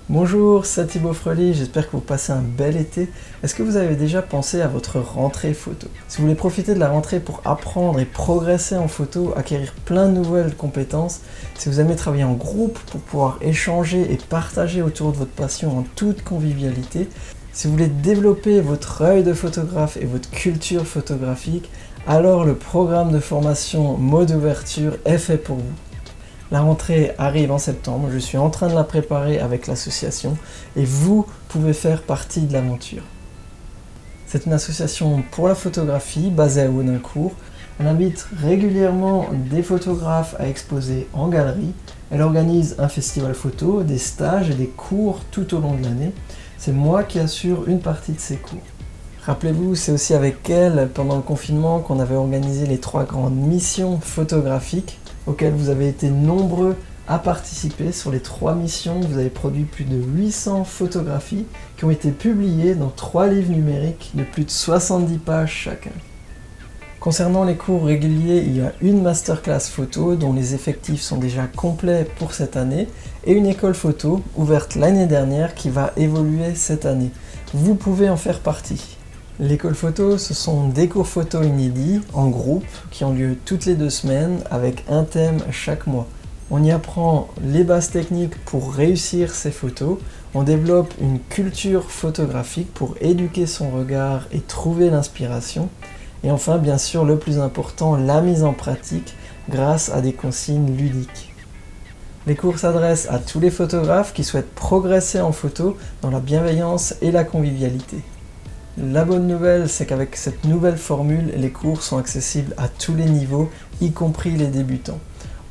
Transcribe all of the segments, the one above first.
Bonjour, c'est Thibaut Frely, j'espère que vous passez un bel été. Est-ce que vous avez déjà pensé à votre rentrée photo? Si vous voulez profiter de la rentrée pour apprendre et progresser en photo, acquérir plein de nouvelles compétences, si vous aimez travailler en groupe pour pouvoir échanger et partager autour de votre passion en toute convivialité, si vous voulez développer votre œil de photographe et votre culture photographique, alors le programme de formation Mode Ouverture est fait pour vous. La rentrée arrive en septembre, je suis en train de la préparer avec l'association et vous pouvez faire partie de l'aventure. C'est une association pour la photographie basée à Audincourt. Elle invite régulièrement des photographes à exposer en galerie. Elle organise un festival photo, des stages et des cours tout au long de l'année. C'est moi qui assure une partie de ces cours. Rappelez-vous, c'est aussi avec elle, pendant le confinement, qu'on avait organisé les 3 grandes missions photographiques auxquelles vous avez été nombreux à participer. Sur les 3 missions, vous avez produit plus de 800 photographies qui ont été publiées dans 3 livres numériques de plus de 70 pages chacun. Concernant les cours réguliers, il y a une masterclass photo dont les effectifs sont déjà complets pour cette année et une école photo ouverte l'année dernière qui va évoluer cette année. Vous pouvez en faire partie. L'école photo, ce sont des cours photo inédits, en groupe, qui ont lieu toutes les 2 semaines, avec un thème chaque mois. On y apprend les bases techniques pour réussir ses photos, on développe une culture photographique pour éduquer son regard et trouver l'inspiration, et enfin, bien sûr, le plus important, la mise en pratique grâce à des consignes ludiques. Les cours s'adressent à tous les photographes qui souhaitent progresser en photo dans la bienveillance et la convivialité. La bonne nouvelle, c'est qu'avec cette nouvelle formule, les cours sont accessibles à tous les niveaux, y compris les débutants.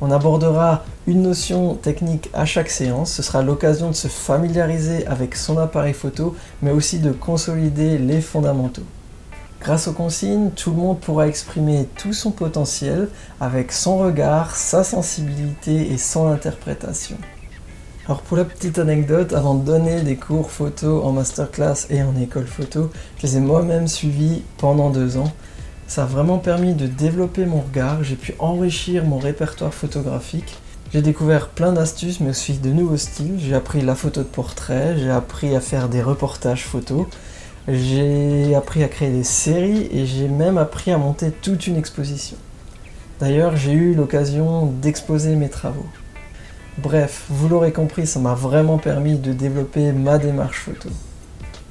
On abordera une notion technique à chaque séance, ce sera l'occasion de se familiariser avec son appareil photo, mais aussi de consolider les fondamentaux. Grâce aux consignes, tout le monde pourra exprimer tout son potentiel avec son regard, sa sensibilité et son interprétation. Alors pour la petite anecdote, avant de donner des cours photo en masterclass et en école photo, je les ai moi-même suivis pendant 2 ans. Ça a vraiment permis de développer mon regard, j'ai pu enrichir mon répertoire photographique. J'ai découvert plein d'astuces mais aussi de nouveaux styles. J'ai appris la photo de portrait, j'ai appris à faire des reportages photos, j'ai appris à créer des séries et j'ai même appris à monter toute une exposition. D'ailleurs, j'ai eu l'occasion d'exposer mes travaux. Bref, vous l'aurez compris, ça m'a vraiment permis de développer ma démarche photo.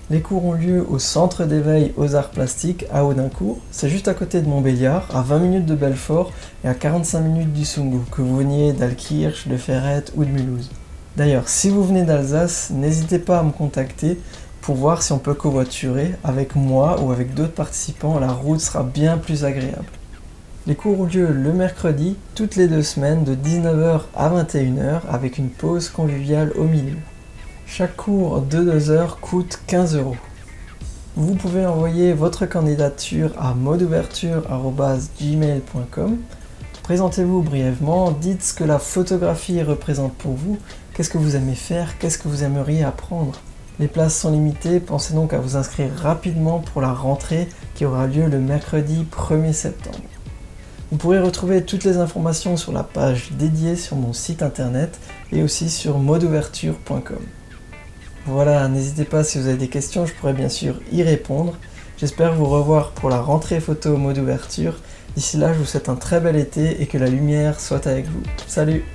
Les cours ont lieu au Centre d'éveil aux arts plastiques à Audincourt. C'est juste à côté de Montbéliard, à 20 minutes de Belfort et à 45 minutes du Sungo, que vous veniez d'Alkirch, de Ferrette ou de Mulhouse. D'ailleurs, si vous venez d'Alsace, n'hésitez pas à me contacter pour voir si on peut covoiturer avec moi ou avec d'autres participants. La route sera bien plus agréable. Les cours ont lieu le mercredi, toutes les 2 semaines, de 19h à 21h, avec une pause conviviale au milieu. Chaque cours de 2 heures coûte 15 €. Vous pouvez envoyer votre candidature à modeouverture@gmail.com. Présentez-vous brièvement, dites ce que la photographie représente pour vous, qu'est-ce que vous aimez faire, qu'est-ce que vous aimeriez apprendre. Les places sont limitées, pensez donc à vous inscrire rapidement pour la rentrée qui aura lieu le mercredi 1er septembre. Vous pourrez retrouver toutes les informations sur la page dédiée sur mon site internet et aussi sur modeouverture.com. Voilà, n'hésitez pas si vous avez des questions, je pourrai bien sûr y répondre. J'espère vous revoir pour la rentrée photo Mode Ouverture. D'ici là, je vous souhaite un très bel été et que la lumière soit avec vous. Salut!